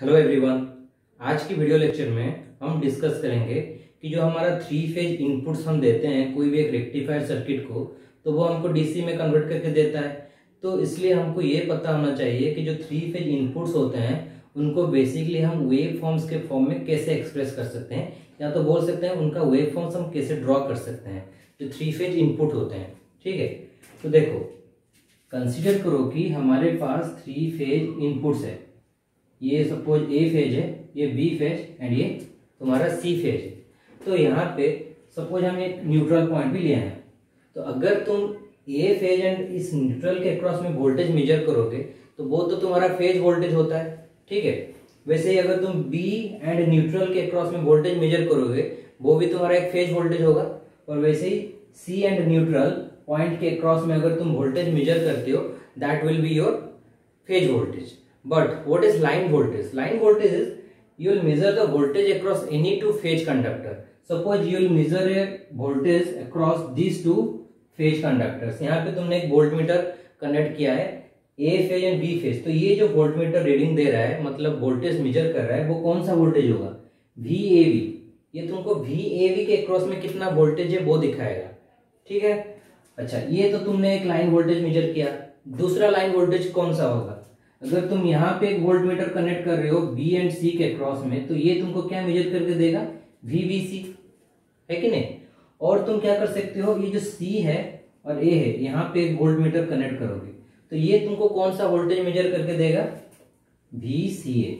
Hello everyone. आज की video lecture में हम डिस्कस करेंगे कि जो हमारा थ्री फेज इनपुट्स हम देते हैं कोई भी एक रेक्टिफायर सर्किट को, तो वो हमको डीसी में कन्वर्ट करके देता है। तो इसलिए हमको ये पता होना चाहिए कि जो थ्री फेज इनपुट्स होते हैं उनको बेसिकली हम वेव फॉर्म्स के फॉर्म में कैसे एक्सप्रेस कर सकते हैं, या तो बोल सकते हैं उनका वेव फॉर्म्स हम कैसे ड्रॉ कर सकते हैं जो थ्री फेज इनपुट होते हैं। ठीक है, तो देखो कंसिडर करो कि हमारे पास थ्री फेज इनपुट्स है। ये सपोज ए फेज है, ये बी फेज एंड ये तुम्हारा सी फेज है। तो यहाँ पे सपोज हम एक न्यूट्रल पॉइंट भी लिए हैं, तो अगर तुम ए फेज एंड इस न्यूट्रल के अक्रॉस में वोल्टेज मेजर करोगे तो वो तो तुम्हारा फेज वोल्टेज होता है। ठीक है, वैसे ही अगर तुम बी एंड न्यूट्रल के अक्रॉस में वोल्टेज मेजर करोगे वो भी तुम्हारा एक फेज वोल्टेज होगा। और वैसे ही सी एंड न्यूट्रल पॉइंट के अक्रॉस में अगर तुम वोल्टेज मेजर करते हो that will be your phase voltage. But what is line voltage? Line voltage is you will measure the voltage across any two phase conductor. Suppose you will measure a voltage across these two phase conductors. यहाँ पे तुमने एक voltmeter connect किया है A phase and B phase. तो ये जो voltmeter reading दे रहा है मतलब वोल्टेज मेजर कर रहा है वो कौन सा वोल्टेज होगा? VAV। ये तुमको VAV के अक्रॉस में कितना वोल्टेज है वो दिखाएगा। ठीक है, अच्छा ये तो तुमने एक लाइन वोल्टेज मेजर किया। दूसरा लाइन वोल्टेज कौन सा होगा? अगर तुम यहाँ पे एक वोल्ट मीटर कनेक्ट कर रहे हो बी एंड सी के क्रॉस में, तो ये तुमको क्या मेजर करके देगा? VBC, है कि नहीं? और तुम क्या कर सकते हो, ये जो सी है और ए है यहाँ पे एक वोल्ट मीटर कनेक्ट करोगे तो ये तुमको कौन सा वोल्टेज मेजर करके देगा? VCA।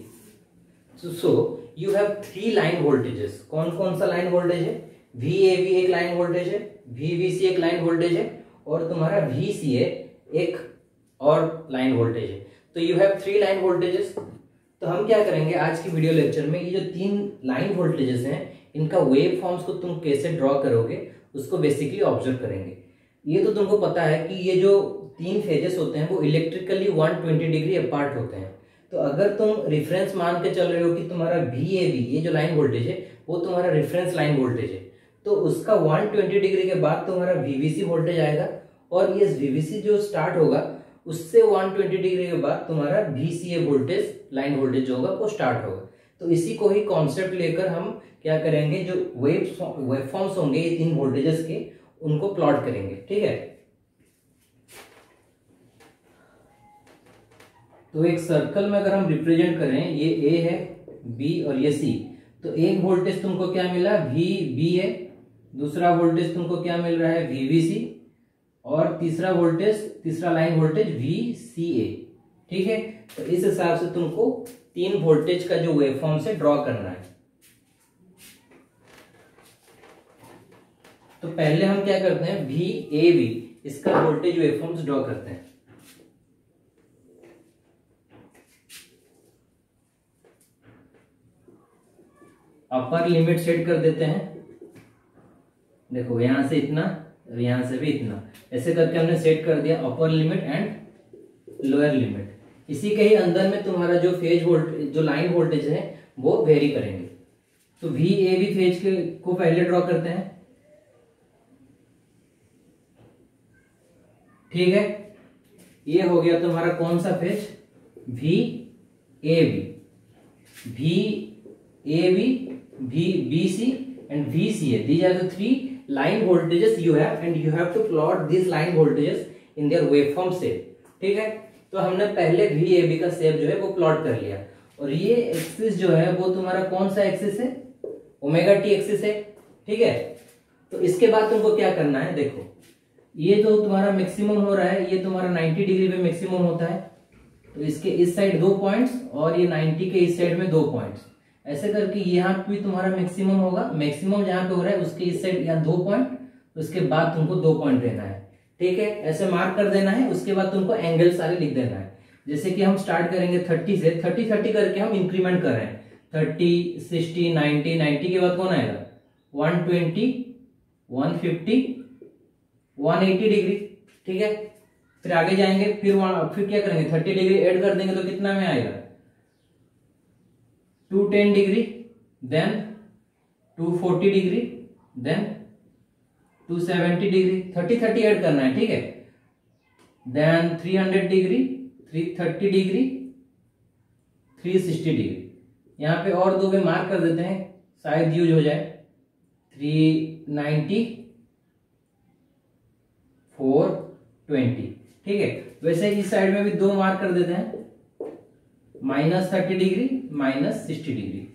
So you have three line voltages. कौन कौन सा लाइन वोल्टेज है? VAV एक लाइन वोल्टेज है, VBC एक लाइन वोल्टेज है और तुम्हारा VCA एक और लाइन वोल्टेज है। तो you have three line voltages. तो हम क्या करेंगे आज की वीडियो लेक्चर में, ये जो तीन लाइन वोल्टेजेस हैं इनका वेव फॉर्म्स को तुम कैसे ड्रॉ करोगे उसको बेसिकली ऑब्जर्व करेंगे। ये तो तुमको पता है कि ये जो तीन फेजेस होते हैं वो इलेक्ट्रिकली 120 डिग्री अपार्ट होते हैं। तो अगर तुम रिफरेंस मान के चल रहे हो कि तुम्हारा VAV ये जो लाइन वोल्टेज है वो तुम्हारा रिफरेंस लाइन वोल्टेज है, तो उसका 120 डिग्री के बाद तुम्हारा VBC वोल्टेज आएगा और ये VBC जो स्टार्ट होगा उससे 120 डिग्री के बाद तुम्हारा VCA वोल्टेज लाइन वोल्टेज जो होगा वो स्टार्ट होगा। तो इसी को ही कॉन्सेप्ट लेकर हम क्या करेंगे, जो वेव फॉर्म्स होंगे ये तीन वोल्टेजेस के उनको प्लॉट करेंगे। ठीक है, तो एक सर्कल में अगर हम रिप्रेजेंट करें, ये A है, B और ये C, तो एक वोल्टेज तुमको क्या मिला? VBA। दूसरा वोल्टेज तुमको क्या मिल रहा है? VBC। और तीसरा लाइन वोल्टेज VCA। ठीक है, तो इस हिसाब से तुमको तीन वोल्टेज का जो वेवफॉर्म से ड्रॉ करना है। तो पहले हम क्या करते हैं, VAV इसका वोल्टेज वेवफॉर्म्स ड्रॉ करते हैं। अपर लिमिट सेट कर देते हैं। देखो यहां से इतना और यहां से भी इतना, ऐसे करके हमने सेट कर दिया upper limit and lower limit. इसी के ही अंदर में तुम्हारा जो फेज वोल्टेज जो लाइन वोल्टेज है वो वेरी करेंगे। तो VAV फेज के को पहले ड्रॉ करते हैं। ठीक है, ये हो गया तुम्हारा कौन सा phase? VAV, VBC and VCA. These are the three line voltages you have and you have to plot these line voltages in their waveform shape. ठीक है, तो हमने पहले VAB का शेप जो है वो प्लॉट कर लिया और ये एक्सिस जो है वो तुम्हारा कौन सा एक्सिस है? ओमेगा टी एक्सिस है। ठीक है, तो इसके बाद तुमको क्या करना है, देखो ये जो तुम्हारा मैक्सिमम हो रहा है ये तुम्हारा 90 डिग्री पे मैक्सिमम होता है, तो इसके इस साइड 2 पॉइंट्स और ये 90 के इस साइड में 2 पॉइंट्स, ऐसे करके यहाँ पे भी तुम्हारा मैक्सिमम होगा। मैक्सिमम जहां पे हो रहा है उसके इस साइड यहाँ 2 पॉइंट, उसके बाद तुमको 2 पॉइंट देना है। ठीक है, ऐसे मार्क कर देना है। उसके बाद तुमको एंगल सारे लिख देना है। जैसे कि हम स्टार्ट करेंगे 30 से, 30 करके हम इंक्रीमेंट कर रहे हैं। 30, 60, 90 के बाद कौन आएगा? 120, 150, 180 डिग्री। ठीक है, फिर आगे जाएंगे, फिर क्या करेंगे? 30 डिग्री ऐड कर देंगे तो कितना में आएगा? 210 degree, then 240 degree, then 270 degree. 30 add करना है। ठीक है, देन 300 डिग्री, 330 डिग्री, 360 डिग्री। यहाँ पे और 2 पे मार्क कर देते हैं, शायद यूज हो जाए। 390 420, ठीक है। वैसे इस साइड में भी 2 मार्क कर देते हैं, -30 डिग्री, -60 डिग्री।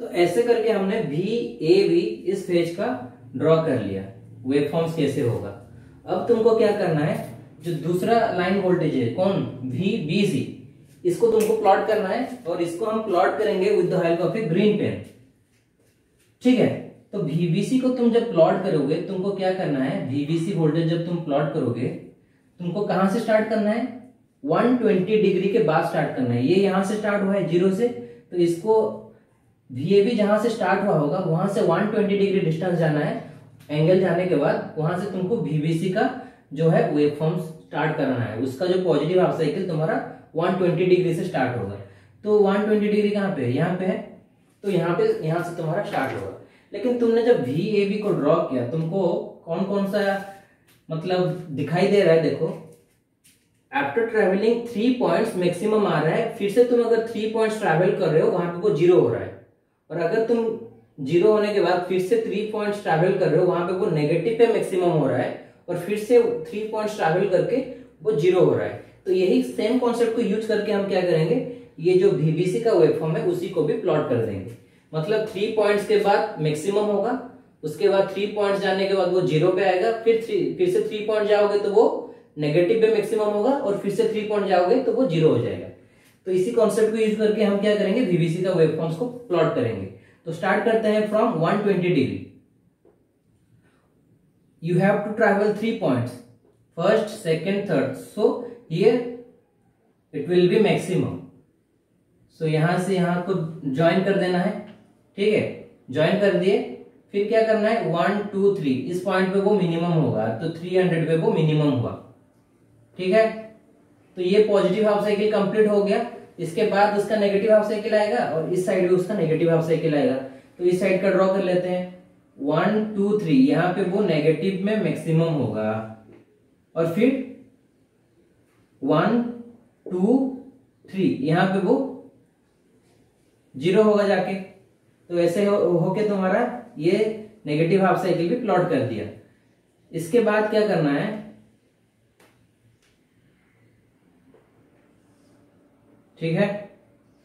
तो ऐसे करके हमने VAB इस फेज का ड्रॉ कर लिया। वेवफॉर्म्स कैसे होगा, अब तुमको क्या करना है, जो दूसरा लाइन वोल्टेज है कौन, VBC, इसको तुमको प्लॉट करना है, और इसको हम प्लॉट करेंगे with the help of a green pen, ठीक है। तो VBC को तुम जब प्लॉट करोगे, तुमको क्या करना है, VBC वोल्टेज जब तुम प्लॉट करोगे, तुमको कहां से स्टार्ट करना है, 120 डिग्री के बाद स्टार्ट करना है। ये यहां से स्टार्ट हुआ है 0 से, तो इसको VAB जहां से स्टार्ट हुआ होगा वहां से 120 डिग्री डिस्टेंस जाना है। एंगल जाने के बाद वहां से तुमको VBC का जो है वेवफॉर्म स्टार्ट करना है। उसका जो पॉजिटिव हाफ साइकिल तुम्हारा 120 डिग्री से स्टार्ट होगा। तो 120 डिग्री कहां पे है, यहाँ पे है, तो यहाँ से तुम्हारा स्टार्ट होगा। लेकिन तुमने जब VAB को ड्रॉ किया, तुमको कौन कौन सा मतलब दिखाई दे रहा है, देखो, आफ्टर ट्रेवलिंग 3 पॉइंट्स मैक्सिमम आ रहा है। फिर से तुम अगर 3 पॉइंट्स ट्रैवल कर रहे हो, वहां पे वो 0 हो रहा है। और अगर तुम 0 होने के बाद फिर से 3 पॉइंट्स ट्रैवल कर रहे हो, वहां पे वो नेगेटिव पे मैक्सिमम हो रहा है, और फिर से 3 पॉइंट्स ट्रैवल करके वो 0 हो रहा है। तो यही सेम कॉन्सेप्ट को यूज करके हम क्या करेंगे, ये जो VBC का वेवफॉर्म है उसी को भी प्लॉट कर देंगे। मतलब 3 पॉइंट्स के बाद मैक्सिमम होगा, उसके बाद 3 पॉइंट्स जाने के बाद वो 0 पे आएगा, फिर से 3 पॉइंट जाओगे तो वो नेगेटिव पे मैक्सिमम होगा, और फिर से 3 पॉइंट जाओगे तो वो 0 हो जाएगा। तो इसी कॉन्सेप्ट को यूज करके हम क्या करेंगे, VBC का वेवफॉर्म्स को प्लॉट करेंगे। तो स्टार्ट करते हैं from 120 degree. You have to travel 3 points, first, second, third, so here it will be maximum. So यहां से यहां को ज्वाइन कर देना है, ठीक है। ज्वाइन कर दिए, फिर क्या करना है, 1 2 3, इस पॉइंट पे वो मिनिमम होगा, तो 300 पे वो मिनिमम हुआ, ठीक है। तो ये पॉजिटिव हाफ साइकिल कंप्लीट हो गया। इसके बाद उसका नेगेटिव हाफ साइकिल आएगा, और इस साइड भी उसका नेगेटिव हाफ साइकिल आएगा। तो इस साइड का ड्रॉ कर लेते हैं, 1 2 3, यहां पे वो नेगेटिव में मैक्सिमम होगा, और फिर 1 2 3, यहां पे वो 0 होगा जाके। तो ऐसे होके तुम्हारा ये नेगेटिव हाफ साइकिल भी प्लॉट कर दिया। इसके बाद क्या करना है, ठीक है।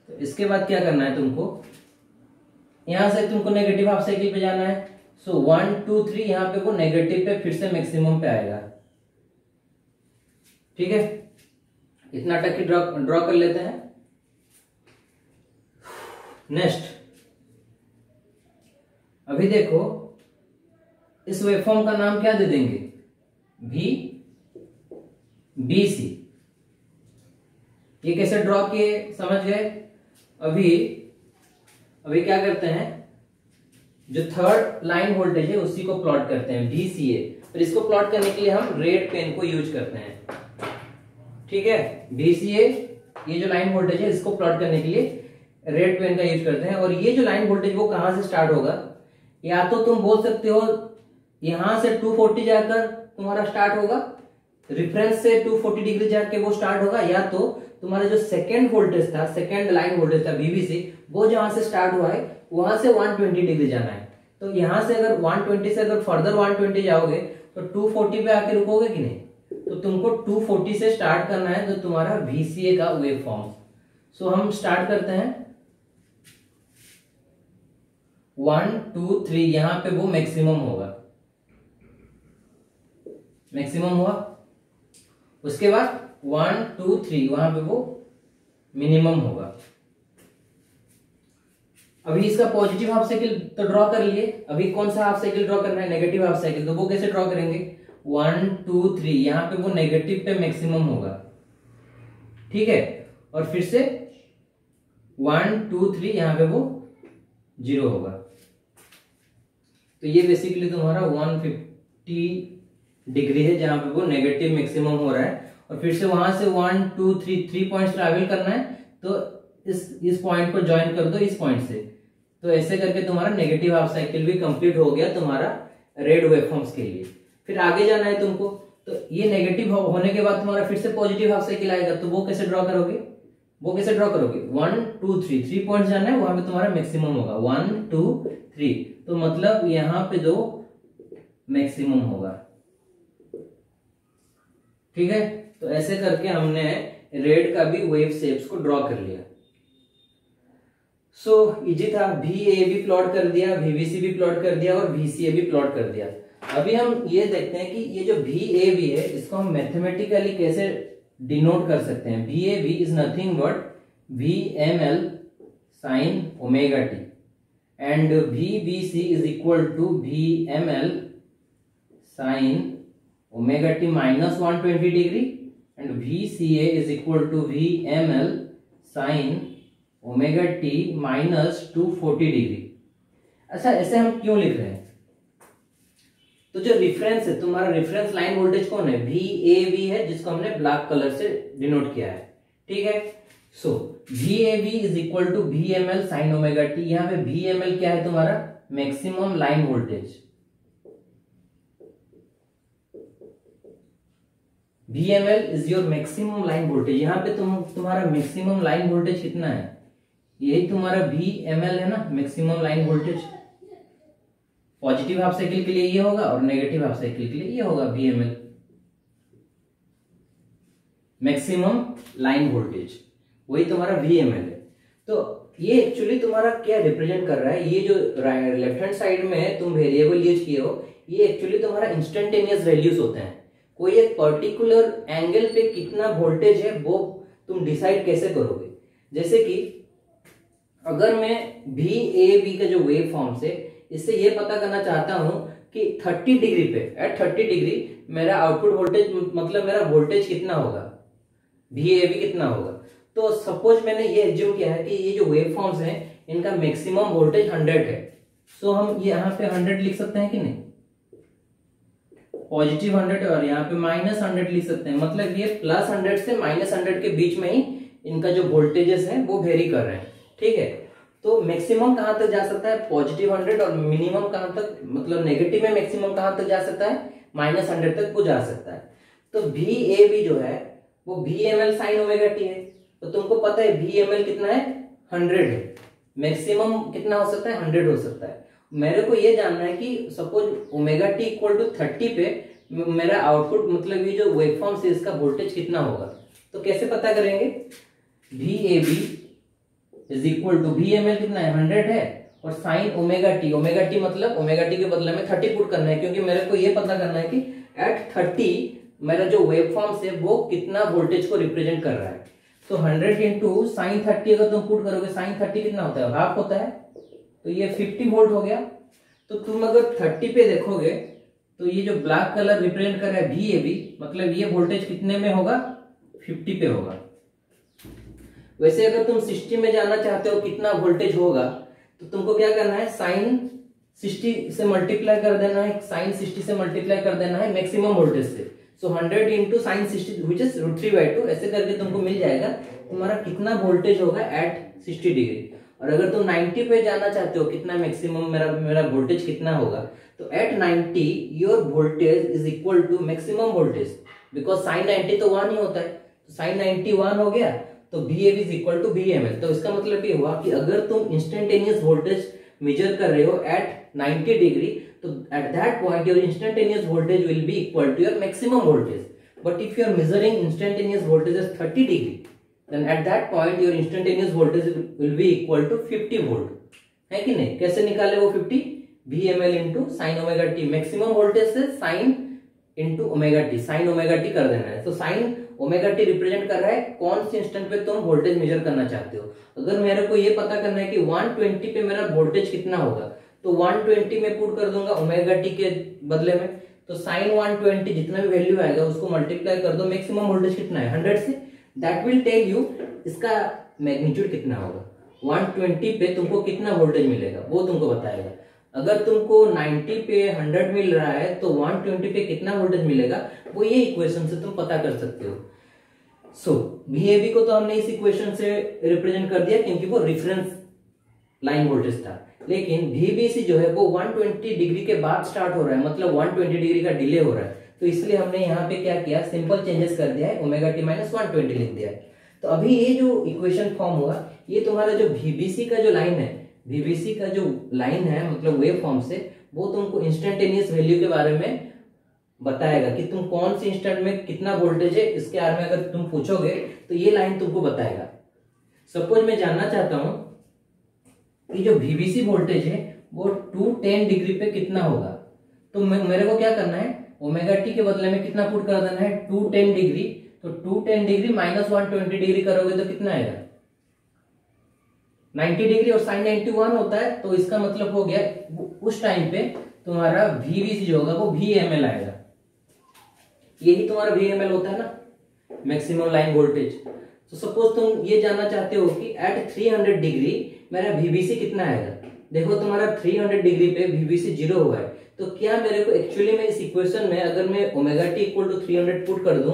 तो इसके बाद क्या करना है तुमको, यहां से तुमको नेगेटिव हाफ साइकिल पे जाना है। सो 1 2 3, यहां पे वो नेगेटिव पे फिर से मैक्सिमम पे आएगा, ठीक है। इतना तक ड्रॉ कर लेते हैं। नेक्स्ट, अभी देखो, इस वेवफॉर्म का नाम क्या दे देंगे, VBC। ये कैसे ड्रॉ किए, समझ गए। अभी क्या करते हैं, जो थर्ड लाइन वोल्टेज है उसी को प्लॉट करते हैं, VCA। और इसको प्लॉट करने के लिए हम रेड पेन को यूज करते हैं, ठीक है। VCA, ये जो लाइन वोल्टेज है इसको प्लॉट करने के लिए रेड पेन का यूज करते हैं। और ये जो लाइन वोल्टेज वो कहां से स्टार्ट होगा, या तो तुम बोल सकते हो यहां से 240 जाकर तुम्हारा स्टार्ट होगा, रिफरेंस से 240 डिग्री जाके वो स्टार्ट होगा, या तो तुम्हारा जो सेकेंड वोल्टेज था, सेकेंड लाइन वोल्टेज था VBC, वो जहां से स्टार्ट हुआ है वहां से 120 डिग्री जाना है। तो यहां से अगर 120 से अगर फर्दर 120 जाओगे तो 240 पे आके रुकोगे कि नहीं, तो तुमको 240 से स्टार्ट करना है, तो तुम्हारा VCA का वेव फॉर्म। सो हम स्टार्ट करते हैं 1 2 3, यहां पे वो मैक्सिमम होगा, मैक्सिमम हुआ। उसके बाद 1 2 3, वहां पे वो मिनिमम होगा। अभी इसका पॉजिटिव हाफ साइकिल तो ड्रॉ कर लिए, अभी कौन सा हाफ साइकिल ड्रॉ करना है, नेगेटिव हाफ साइकिल। तो वो कैसे ड्रॉ करेंगे, 1 2 3, यहां पे वो नेगेटिव पे मैक्सिमम होगा, ठीक है। और फिर से 1 2 3, यहां पे वो 0 होगा। तो ये बेसिकली तुम्हारा 150 डिग्री है जहां पे वो नेगेटिव मैक्सिमम हो रहा है। और फिर से वहां से 1 2 3 पॉइंट्स ट्रैवल करना है, तो इस पॉइंट को ज्वाइन कर दो इस पॉइंट से। तो ऐसे करके तुम्हारा नेगेटिव हाफ साइकिल भी कंप्लीट हो गया तुम्हारा रेड वेवफॉर्म्स के लिए। फिर आगे जाना है तुमको, तो ये नेगेटिव होने के बाद तुम्हारा फिर से पॉजिटिव हाफ साइकिल आएगा, तो वो कैसे ड्रॉ करोगे, वो कैसे ड्रॉ करोगे, 1 2 3, 3 पॉइंट जाना है, वहां पे तुम्हारा मैक्सिमम होगा 1 2 3, तो मतलब यहां पे जो मैक्सिमम होगा। ठीक है, तो ऐसे करके हमने रेड का भी वेव शेप्स को ड्रॉ कर लिया। सो इजी था, VA भी प्लॉट कर दिया, VBC भी प्लॉट कर दिया और VCA भी प्लॉट कर दिया। अभी हम ये देखते हैं कि ये जो VAB है इसको हम मैथमेटिकली कैसे डिनोट कर सकते हैं। VAB is nothing but VML sin omega t and VBC is equal to VML sin omega t minus 120 degree and VCA is equal to VML sin omega t minus 240 degree. अच्छा, ऐसे हम क्यों लिख रहे हैं? तो जो रेफरेंस है, तुम्हारा रेफरेंस लाइन वोल्टेज कौन है, VAB है, जिसको हमने ब्लैक कलर से डिनोट किया है। ठीक है, so VAB is equal to VML sin omega t। यहां पे VML क्या है, तुम्हारा maximum line voltage. VML is your maximum line voltage. यहां पे तुम्हारा मैक्सिमम लाइन वोल्टेज कितना है, यही तुम्हारा VML है ना, maximum line voltage. Positive half cycle के लिए ये होगा और नेगेटिव हाफ साइकिल के लिए ये होगा VML, मैक्सिमम लाइन वोल्टेज, वही तुम्हारा VML है। तो ये एक्चुअली तुम्हारा क्या रिप्रेजेंट कर रहा है, ये जो लेफ्ट हैंड साइड में तुम वेरिएबल यूज किए हो, ये एक्चुअली तुम्हारा इंस्टेंटेनियस वैल्यूज होते हैं। कोई एक पर्टिकुलर एंगल पे कितना वोल्टेज है वो तुम डिसाइड कैसे करोगे। जैसे कि अगर मैं VAB का जो वेव फॉर्म से इससे ये पता करना चाहता हूं कि 30 डिग्री पे, एट 30 डिग्री मेरा आउटपुट वोल्टेज, मतलब मेरा वोल्टेज कितना होगा, VAB कितना होगा। तो सपोज मैंने ये एज्यूम किया है कि ये जो वेव फॉर्म्स हैं इनका मैक्सिमम वोल्टेज 100 है। सो हम यहाँ पे 100 लिख सकते हैं कि नहीं, पॉजिटिव 100 और यहाँ पे माइनस 100 लिख सकते हैं। मतलब ये प्लस 100 से माइनस 100 के बीच में ही इनका जो वोल्टेजेस हैं वो वेरी कर रहे हैं। ठीक है, तो मैक्सिमम कहां तक जा सकता है, पॉजिटिव 100, और मिनिमम कहां तक, मतलब नेगेटिव में मैक्सिमम कहां तक जा सकता है, माइनस 100 तक वो जा सकता है। तो VAB जो है वो VML sin ओमेगा t है। तो तुमको पता है VML कितना है, 100 है, मैक्सिमम कितना हो सकता है, 100 हो सकता है। मेरे को ये जानना है कि suppose omega t equal to 30 पे मेरा आउटपुट, मतलब ये जो वेवफॉर्म से इसका वोल्टेज कितना होगा। तो कैसे पता करेंगे, VAB is equal to VML कितना है, 100 है, और sine omega t, omega t मतलब ओमेगा t के बदले में 30 पुट करना है, क्योंकि मेरे को ये पता करना है कि एट 30 मेरा जो वेवफॉर्म से वो कितना वोल्टेज को रिप्रेजेंट कर रहा है। तो 100 इंटू साइन 30 अगर तुम पुट करोगे, साइन 30 कितना होता है, हाफ होता है, तो ये 50 वोल्ट हो गया। तो तुम अगर 30 पे देखोगे तो ये जो ब्लैक कलर रिप्रेजेंट कर रहा है VAB, मतलब ये वोल्टेज कितने में होगा, 50 पे होगा। वैसे अगर तुम 60 में जाना चाहते हो कितना वोल्टेज होगा, तो तुमको क्या करना है, साइन 60 से मल्टीप्लाई कर देना है, साइन 60 से मल्टीप्लाई कर देना है मैक्सिमम वोल्टेज से। सो 100 इंटू साइन 60 विच इज √3/2, ऐसे करके तुमको मिल जाएगा तुम्हारा कितना वोल्टेज होगा एट 60 डिग्री। और अगर तुम 90 पे जाना चाहते हो कितना मैक्सिमम मेरा वोल्टेज कितना होगा, तो at 90 your voltage is equal to maximum voltage, because sine 90 तो 1 ही होता है, तो साइन 90 1 हो गया, तो VAB is equal to VML। तो इसका मतलब ये हुआ कि अगर तुम इंस्टेंटेनियस वोल्टेज मेजर कर रहे हो एट 90 डिग्री, तो at that point your instantaneous voltage will be equal to your maximum voltage. But if you are measuring instantaneous voltage as 30 degree, then at that point your instantaneous voltage will be equal to 50 volt, है कि नहीं। कैसे निकाले वो 50, VML into sin omega t, maximum voltage से sin into omega t, sin omega t कर देना है। तो sin ओमेगा t रिप्रेजेंट कर रहा है कौन से इंस्टेंट पे तुम वोल्टेज मेजर करना चाहते हो। अगर मेरे को ये पता करना है कि 120 पे मेरा वोल्टेज कितना होगा, तो 120 में पुट कर दूंगा ओमेगा t के बदले में, तो sin 120 जितना भी वैल्यू आएगा उसको मल्टीप्लाई कर दो, मैक्सिमम वोल्टेज कितना है 100 से, दैट विल टेल यू इसका मैग्नीट्यूड कितना होगा। 120 पे तुमको कितना वोल्टेज मिलेगा वो तुमको बताएगा। अगर तुमको 90 पे 100 मिल रहा है तो 120 पे कितना वोल्टेज मिलेगा वो ये इक्वेशन से तुम पता कर सकते हो। सो VAB को तो हमने इस इक्वेशन से रिप्रेजेंट कर दिया क्योंकि वो रेफरेंस लाइन वोल्टेज था, लेकिन VBC जो है वो 120 डिग्री के बाद स्टार्ट हो रहा है, मतलब 120 डिग्री का डिले हो रहा है। तो इसलिए हमने यहाँ पे क्या किया, सिंपल चेंजेस कर दिया है, ओमेगा t माइनस 120 लिख दिया है। तो अभी ये जो इक्वेशन फॉर्म हुआ, ये तुम्हारा जो VBC का जो लाइन है, VBC का जो लाइन है मतलब वेव फॉर्म से, वो तुमको इंस्टेंटेनियस वैल्यू के बारे में बताएगा कि तुम कौन सी इंस्टेंट में कितना वोल्टेज है, इसके बारे में अगर तुम पूछोगे तो ये लाइन तुमको बताएगा। सपोज मैं जानना चाहता हूं कि जो VBC वोल्टेज है वो 210 डिग्री पे कितना होगा, तो मेरे को क्या करना है, ओमेगा टी के बदले में कितना पुट कर देना है, 210 डिग्री। तो 210 डिग्री माइनस 120 डिग्री करोगे तो कितना आएगा, 90 डिग्री, और साइन 91 होता है, तो इसका मतलब हो गया उस टाइम पे तुम्हारा VBC जो होगा वो VML आएगा। यही तुम्हारा VML होता है ना, मैक्सिमम लाइन वोल्टेज। तो सपोज तुम ये जानना चाहते हो कि एट 300 डिग्री मेरा VBC कितना आएगा। देखो तुम्हारा 300 डिग्री पे VBC 0 हुआ है, तो क्या मेरे को एक्चुअली में इस इक्वेशन में अगर मैं omega T equal to 300 put कर दूं,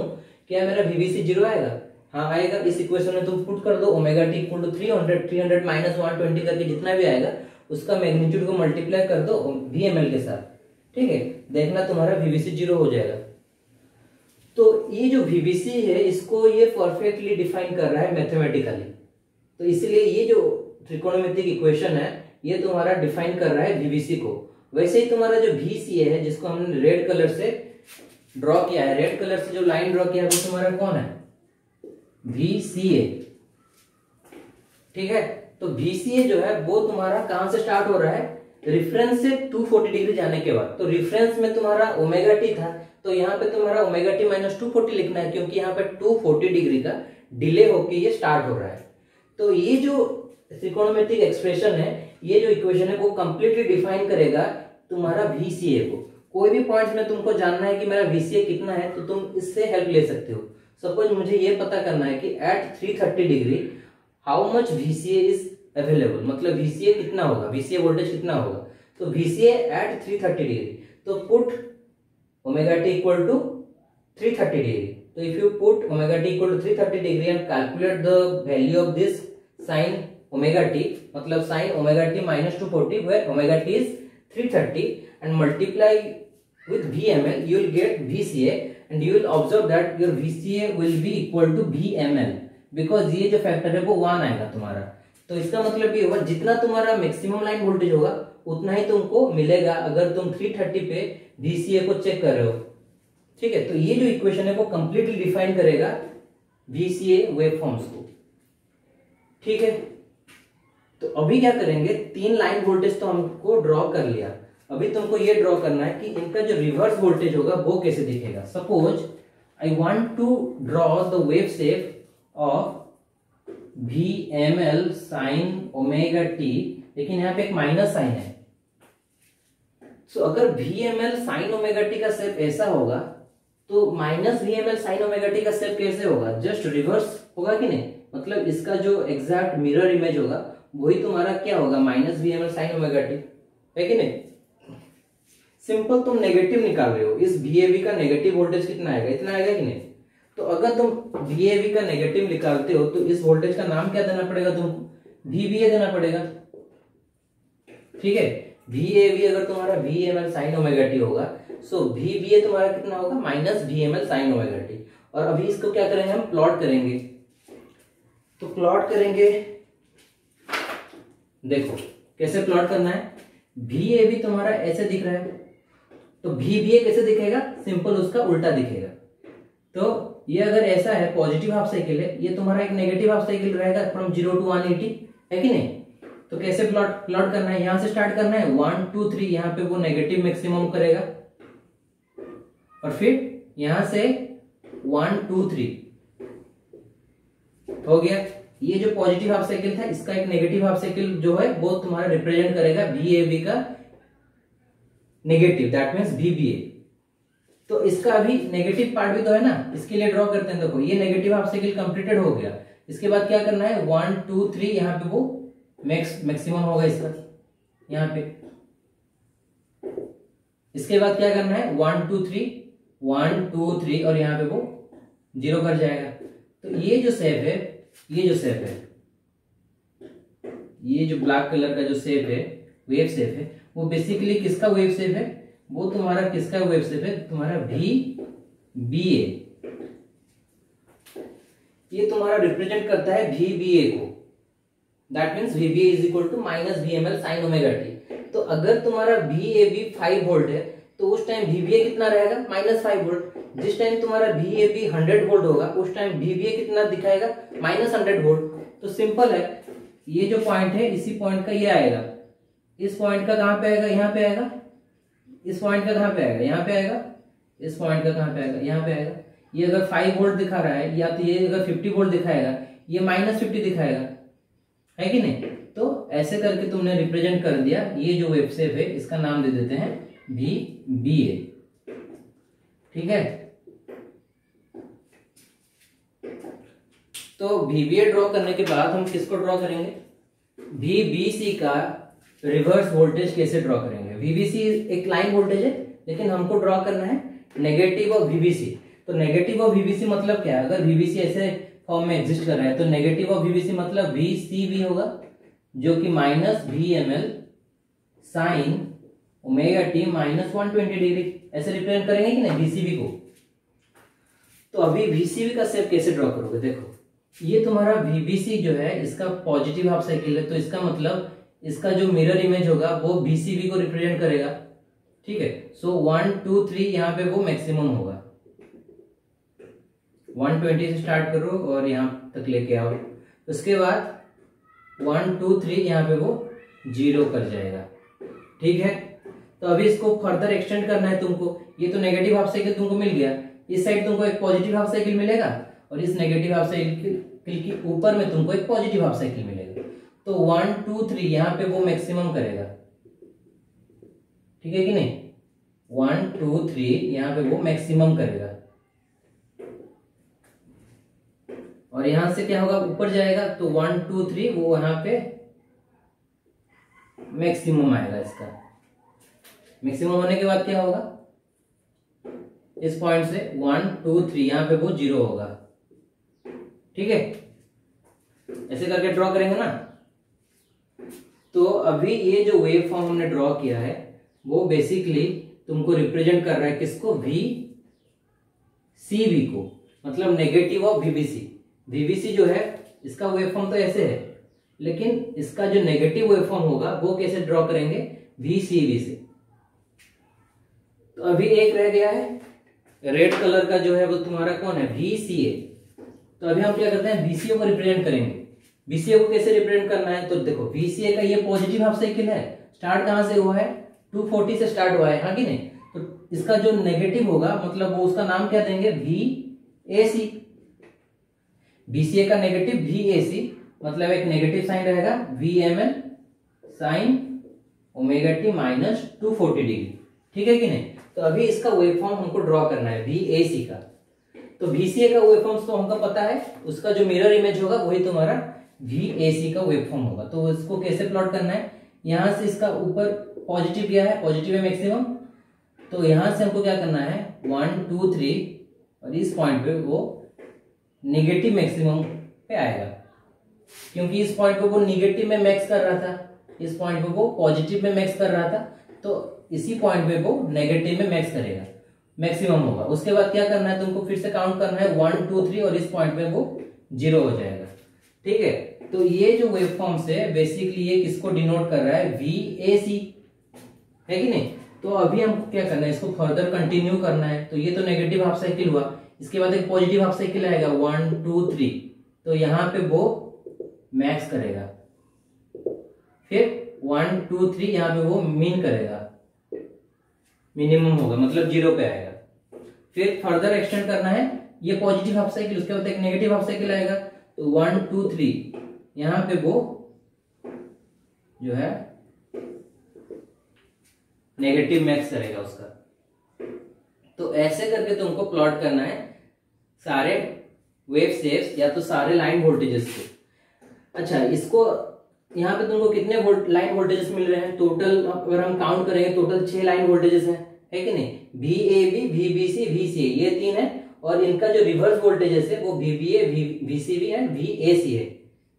क्या मेरा VBC 0 आएगा? हाँ आएगा। इस इक्वेशन में तुम पुट कर दो omega T equal to 300 minus 120 करके जितना भी आएगा उसका मैग्नीट्यूड को मल्टीप्लाई कर दो VML के साथ, ठीक है, देखना तुम्हारा VBC 0 हो जाएगा। तो ये जो VBC है इसको ये परफेक्टली डिफाइन कर रहा है मैथमेटिकली, तो इसलिए ये जो त्रिकोणमितिक इक्वेशन है ये तुम्हारा डिफाइन कर रहा है VBC को। वैसे ही तुम्हारा जो VCA है जिसको हमने रेड कलर से ड्रॉ किया है, रेड कलर से जो लाइन ड्रॉ किया है वो तुम्हारा कौन है, VCA, ठीक है। तो VCA जो है वो तुम्हारा कहां से स्टार्ट हो रहा है, रिफरेंस से 240 डिग्री जाने के बाद। तो रिफरेंस में तुम्हारा ओमेगा टी था, तो यहाँ पे तुम्हारा ओमेगा टी माइनस 240 लिखना है, क्योंकि यहाँ पे 240 डिग्री का डिले होके ये स्टार्ट हो रहा है। तो ये जो त्रिकोणमितिक एक्सप्रेशन है, ये जो इक्वेशन है वो कंप्लीटली डिफाइन करेगा तुम्हारा VCA को। कोई भी पॉइंट्स में तुमको जानना है कि मेरा VCA कितना है तो तुम इससे हेल्प ले सकते हो। सपोज मुझे ये पता करना है कि at 330 degree how much VCA is available, मतलब VCA कितना होगा, VCA वोल्टेज कितना होगा। तो VCA एट 330 डिग्री, तो put omega T equal to 330 degree. तो if you put omega T equal to 330 degree and calculate the value of this sine omega T, मतलब sine omega T minus 240 where omega T is 330 and multiply with VML, you will get VCA and you will observe that your VCA will be equal to VML because ये जो factor है वो 1 आएगा तुम्हारा। तो इसका मतलब ये होगा जितना तुम्हारा मैक्सिमम लाइन वोल्टेज होगा उतना ही तुमको मिलेगा अगर तुम 330 पे VCA को चेक कर रहे हो, ठीक है। तो ये जो इक्वेशन है वो कंप्लीटली डिफाइन करेगा VCA वेवफॉर्म्स को, ठीक है। तो अभी क्या करेंगे, 3 लाइन वोल्टेज तो हमको ड्रॉ कर लिया, अभी तुमको ये ड्रॉ करना है कि इनका जो रिवर्स वोल्टेज होगा वो कैसे दिखेगा। Suppose I want to draw the wave shape of VML sine omega T, लेकिन यहाँ पे एक माइनस साइन है। सो अगर VML साइन ओमेगा टी का शेप ऐसा होगा तो minus VML sine omega T का शेप कैसे होगा, जस्ट रिवर्स होगा कि नहीं, मतलब इसका जो एग्जैक्ट मिरर इमेज होगा वही तुम्हारा क्या होगा, minus VML sine omega T, है कि नहीं। सिंपल तुम नेगेटिव निकाल रहे हो, इस VAB का नेगेटिव वोल्टेज कितना आएगा, इतना आएगा कि नहीं। तो अगर तुम VAB का नेगेटिव निकालते हो तो इस वोल्टेज का नाम क्या देना पड़ेगा तुमको, VBA देना पड़ेगा, ठीक है। VAB अगर तुम्हारा VML साइन ओमेगा टी होगा, सो VBA तुम्हारा कितना होगा, minus VML sine omega T. और अभी इसको क्या करेंगे, हम प्लॉट करेंगे। तो प्लॉट करेंगे, देखो कैसे प्लॉट करना है। VAB तुम्हारा ऐसे दिख रहा है, तो VBA कैसे दिखेगा, सिंपल उसका उल्टा दिखेगा। तो ये अगर ऐसा है पॉजिटिव हाफ साइकिल है, ये तुम्हारा एक नेगेटिव हाफ साइकिल रहेगा फ्रॉम 0 to 180, है कि नहीं। तो कैसे प्लॉट करना है, यहां से स्टार्ट करना है 1 2 3, यहां पे वो नेगेटिव मैक्सिमम करेगा, और फिर यहां से 1 2 3 हो गया। ये जो पॉजिटिव हाफ साइकिल था इसका एक नेगेटिव हाफ साइकिल जो है वो तुम्हारा रिप्रेजेंट करेगा VAB का नेगेटिव, दैट मींस VBA। तो इसका अभी नेगेटिव पार्ट भी तो है ना, इसके लिए ड्रॉ करते हैं। देखो ये नेगेटिव हाफ साइकिल कंप्लीटेड हो गया, इसके बाद क्या करना है 1 2 3, यहाँ पे वो मैक्सिमम होगा इसका यहाँ पे। इसके बाद क्या करना है 1 2 3 1 2 3, और यहाँ पे वो 0 कर जाएगा। तो ये जो शेप है, ये जो शेप है, ये जो ब्लैक कलर का जो शेप है, वेव शेप है, वो बेसिकली किसका वेव शेप है, वो तुम्हारा किसका वेव शेप है, तुम्हारा VBA। ये तुम्हारा रिप्रेजेंट करता है VBA को, that means VBA is equal to minus VML sine omega T. तो अगर तुम्हारा VAB 5 वोल्ट है तो उस टाइम VBA कितना रहेगा, -5 वोल्ट। जिस टाइम तुम्हारा VAB 100 वोल्ट होगा उस टाइम VBA कितना दिखाएगा, -100 वोल्ट। तो सिंपल है, ये जो पॉइंट है इसी पॉइंट का ये आएगा, इस पॉइंट का कहां पे आएगा, यहाँ पे आएगा, इस पॉइंट का कहां पे आएगा, यहाँ पे आएगा, इस पॉइंट का कहां पे आएगा, यहाँ पे आएगा। ये अगर 5 वोल्ट दिखा रहा है या तो ये अगर 50 वोल्ट दिखाएगा, ये -50 दिखाएगा, है कि नहीं। तो ऐसे करके तुमने रिप्रेजेंट कर दिया। ये जो वेव शेप है इसका नाम दे देते हैं VBA, ठीक है। तो VBA ड्रॉ करने के बाद हम किसको ड्रॉ करेंगे, VBC का रिवर्स वोल्टेज कैसे ड्रॉ करेंगे। VBC एक लाइन वोल्टेज है लेकिन हमको ड्रॉ करना है नेगेटिव ऑफ VBC। तो नेगेटिव ऑफ VBC मतलब क्या है, अगर VBC ऐसे फॉर्म में एग्जिस्ट कर रहा है तो नेगेटिव ऑफ VBC मतलब VCB होगा, जो कि -VML sine omega T -120 degree, ऐसे रिप्रेजेंट करेंगे कि नहीं VCB को। तो अभी VCB का शेप कैसे ड्रॉ करोगे, देखो ये तुम्हारा VBC जो है इसका पॉजिटिव हाफ साइकिल है, तो इसका मतलब इसका जो मिरर इमेज होगा वो VCB को रिप्रेजेंट करेगा, ठीक है। सो 1 2 3 यहाँ पे वो मैक्सिमम होगा, 120 से स्टार्ट करो और यहाँ तक लेके आओ। उसके बाद 1 2 3 यहाँ पे वो 0 कर जाएगा, ठीक है। तो अभी इसको फर्दर एक्सटेंड करना है तुमको। ये तो नेगेटिव हाफ साइकिल तुमको मिल गया, इस साइड तुमको एक पॉजिटिव हाफ साइकिल मिलेगा और इस नेगेटिव हाफ साइकिल के ऊपर में तुमको एक पॉजिटिव हाफ साइकिल मिलेगा। तो 1 2 3 यहाँ पे वो मैक्सिमम करेगा, ठीक है कि नहीं। 1 2 3 यहाँ पे वो मैक्सिमम करेगा और यहां से क्या होगा, ऊपर जाएगा। तो 1 2 3 वो यहाँ पे मैक्सिमम आएगा। इसका मैक्सिमम होने के बाद क्या होगा, इस पॉइंट से 1 2 3 यहाँ पे वो 0 होगा, ठीक है। ऐसे करके ड्रॉ करेंगे ना। तो अभी ये जो वेव फॉर्म हमने ड्रॉ किया है वो बेसिकली तुमको रिप्रेजेंट कर रहा है किसको, VCB को, मतलब नेगेटिव ऑफ VBC। VBC जो है इसका वेव फॉर्म तो ऐसे है, लेकिन इसका जो नेगेटिव वेव फॉर्म होगा वो कैसे ड्रॉ करेंगे, VCB से। तो अभी एक रह गया है रेड कलर का जो है वो तुम्हारा कौन है, VCA। तो अभी हम क्या करते हैं, VCA को रिप्रेजेंट करेंगे। VCA को कैसे रिप्रेजेंट करना है, तो देखो VCA का ये पॉजिटिव हाफ साइकिल है, स्टार्ट कहां से हुआ है, 240 से स्टार्ट हुआ है, हाँ कि नहीं। तो इसका जो नेगेटिव होगा मतलब वो उसका नाम क्या देंगे, VAC। VCA का नेगेटिव VAC मतलब एक नेगेटिव साइन रहेगा, VML sine omega T -240 degree, ठीक है कि नहीं। तो अभी इसका वेव फॉर्म हमको ड्रॉ करना है VAC का। तो VCA का वेव फॉर्म तो हमको पता है, उसका जो मिरर इमेज होगा वही तुम्हारा VAC का वेव फॉर्म होगा। तो इसको कैसे प्लॉट करना है, यहां से इसका ऊपर पॉजिटिव क्या है, पॉजिटिव है मैक्सिमम। तो यहां से हमको क्या करना है, 1 2 3 और इस पॉइंट पे वो नेगेटिव मैक्सिमम पे आएगा, क्योंकि इस पॉइंट पे वो निगेटिव में मैक्स कर रहा था, इस पॉइंट पे वो पॉजिटिव में मैक्स कर रहा था। तो इसी पॉइंट पे वो नेगेटिव में मैक्स करेगा, मैक्सिमम होगा। उसके बाद क्या करना है, तुमको फिर से काउंट करना है 1 2 3 और इस पॉइंट पे वो 0 हो जाएगा, ठीक है। तो ये जो वेव फॉर्म से बेसिकली ये किसको डिनोट कर रहा है, VAC, है कि नहीं। तो अभी हमको क्या करना है, इसको फर्दर कंटिन्यू करना है। तो ये तो नेगेटिव हाफ साइकिल हुआ, इसके बाद एक पॉजिटिव हाफ साइकिल आएगा 1 2 3, तो यहाँ पे वो मैक्स करेगा, फिर 1 2 3 यहाँ पे वो मीन करेगा, मिनिमम होगा मतलब 0 पे आएगा। फिर फर्दर एक्सटेंड करना है, ये पॉजिटिव हाफ साइकिल, उसके बाद एक नेगेटिव हाफ साइकिल आएगा। तो 1 2 3 यहाँ पे वो जो है नेगेटिव मैक्स करेगा उसका। तो ऐसे करके तुमको प्लॉट करना है सारे वेव शेप्स या तो सारे लाइन वोल्टेजेस को। अच्छा, इसको यहाँ पे तुमको कितने लाइन वोल्टेजेस मिल रहे हैं, टोटल अगर हम काउंट करेंगे टोटल 6 लाइन वोल्टेजेस हैं, है कि नहीं। VAB VBC VCA ये 3 है और इनका जो रिवर्स वोल्टेजेस है वो VBA VCB एंड VAC है।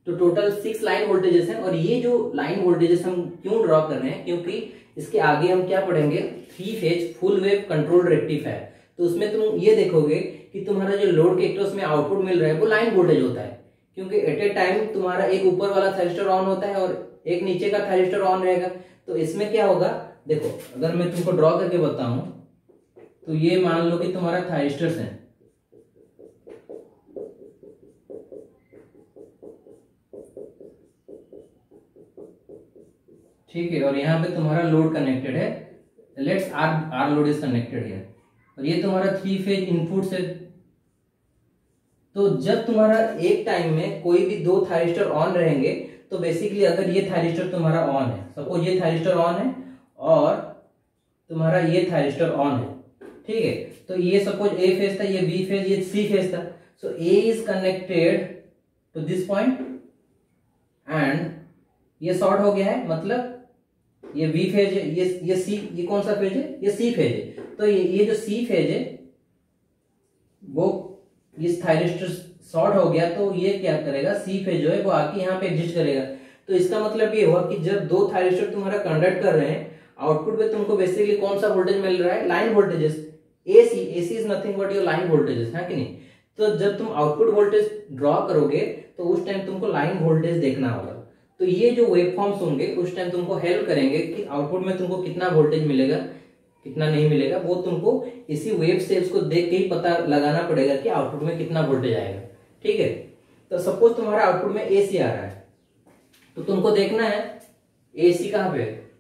तो टोटल 6 लाइन वोल्टेजेस हैं। और ये जो लाइन वोल्टेजेस हम क्यों ड्रॉ कर रहे हैं, क्योंकि इसके आगे हम क्या पढ़ेंगे, 3 phase full wave control rectifier. तो उसमें तुम ये देखोगे कि तुम्हारा जो लोड के अक्रॉस में आउटपुट मिल रहा है वो लाइन वोल्टेज होता है, क्योंकि एट ए टाइम तुम्हारा एक ऊपर वाला थायरिस्टर ऑन होता है और एक नीचे का थायरिस्टर ऑन रहेगा। तो इसमें क्या होगा, देखो अगर मैं तुमको ड्रॉ करके बताऊं तो ये मान लो कि तुम्हारा थायरिस्टर्स है, ठीक है, और यहाँ पे तुम्हारा लोड कनेक्टेड है, let's R load is connected here, और ये तुम्हारा 3 फेज इनपुट है। तो जब तुम्हारा एक टाइम में कोई भी 2 थायरिस्टर ऑन रहेंगे तो बेसिकली अगर ये थायरिस्टर तुम्हारा ऑन है, सपोज ये थायरिस्टर ऑन है और तुम्हारा ये थायरिस्टर ऑन है, ठीक है, तो ये सपोज ए फेज था, ये बी फेज, ये सी फेज था। So A is connected to this point and ये शॉर्ट हो गया है, मतलब ये बी फेज है, ये सी, ये कौन सा फेज है, ये सी फेज है। तो ये जो सी फेज है वो इस थायरिस्टर शॉर्ट हो गया, तो ये क्या करेगा, सी फेज जो है वो आके यहाँ पे एग्जिस्ट करेगा। तो इसका मतलब ये हुआ कि जब 2 थायरिस्टर तुम्हारा कंडक्ट कर रहे हैं, आउटपुट में तुमको बेसिकली कौन सा वोल्टेज मिल रहा है, line voltages, AC is nothing but your line voltages, है कि नहीं। तो जब तुम आउटपुट वोल्टेज ड्रॉ करोगे तो उस टाइम तुमको लाइन वोल्टेज देखना होगा। तो ये जो वेवफॉर्म्स होंगे उस टाइम तुमको हेल्प करेंगे कि आउटपुट में तुमको कितना वोल्टेज मिलेगा, कितना नहीं मिलेगा, वो तुमको इसी वेव शेप्स को देख के ही पता लगाना पड़ेगा कि आउटपुट में कितना वोल्टेज आएगा, ठीक है। तो सपोज तुम्हारा आउटपुट में एसी आ रहा है, तो तुमको देखना है एसी कहाँ पे है,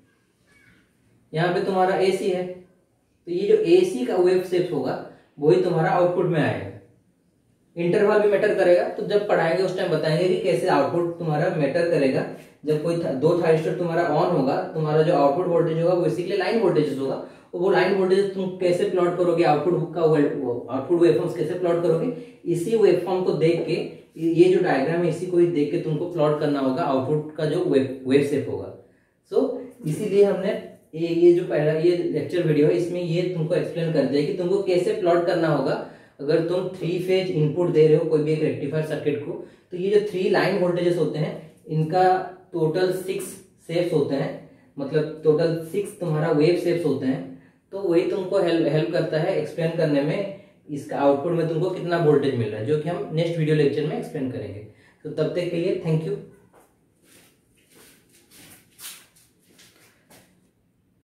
यहाँ पे तुम्हारा एसी है, तो ये जो एसी का वेव शेप होगा वही तुम्हारा आउटपुट में आएगा। इंटरवल भी मैटर करेगा, तो जब पढ़ाएंगे उस टाइम बताएंगे कि कैसे आउटपुट तुम्हारा मैटर करेगा। जब कोई 2 थायरिस्टर तुम्हारा ऑन होगा, तुम्हारा जो आउटपुट वोल्टेज होगा वो बेसिकली लाइन वोल्टेज होगा, वो लाइन वोल्टेज तुम कैसे प्लॉट करोगे, आउटपुट का आउटपुट वेवफॉर्म्स कैसे प्लॉट करोगे, इसी वेवफॉर्म को देख के, ये जो डायग्राम है इसी को ही देख के तुमको प्लॉट करना होगा आउटपुट का जो वेव शेप होगा। सो इसीलिए हमने ये जो पहला ये लेक्चर वीडियो है इसमें ये तुमको एक्सप्लेन कर दिया कि तुमको कैसे प्लॉट करना होगा अगर तुम 3 फेज इनपुट दे रहे हो कोई भी एक रेक्टिफायर सर्किट को। तो ये जो 3 लाइन वोल्टेजेस होते हैं इनका टोटल 6 शेप्स होते हैं, मतलब टोटल 6 तुम्हारा वेव शेप्स होते हैं। तो वही तुमको हेल्प करता है एक्सप्लेन करने में इसका आउटपुट में तुमको कितना वोल्टेज मिल रहा है, जो कि हम नेक्स्ट वीडियो लेक्चर में एक्सप्लेन करेंगे। तो तब तक के लिए थैंक यू।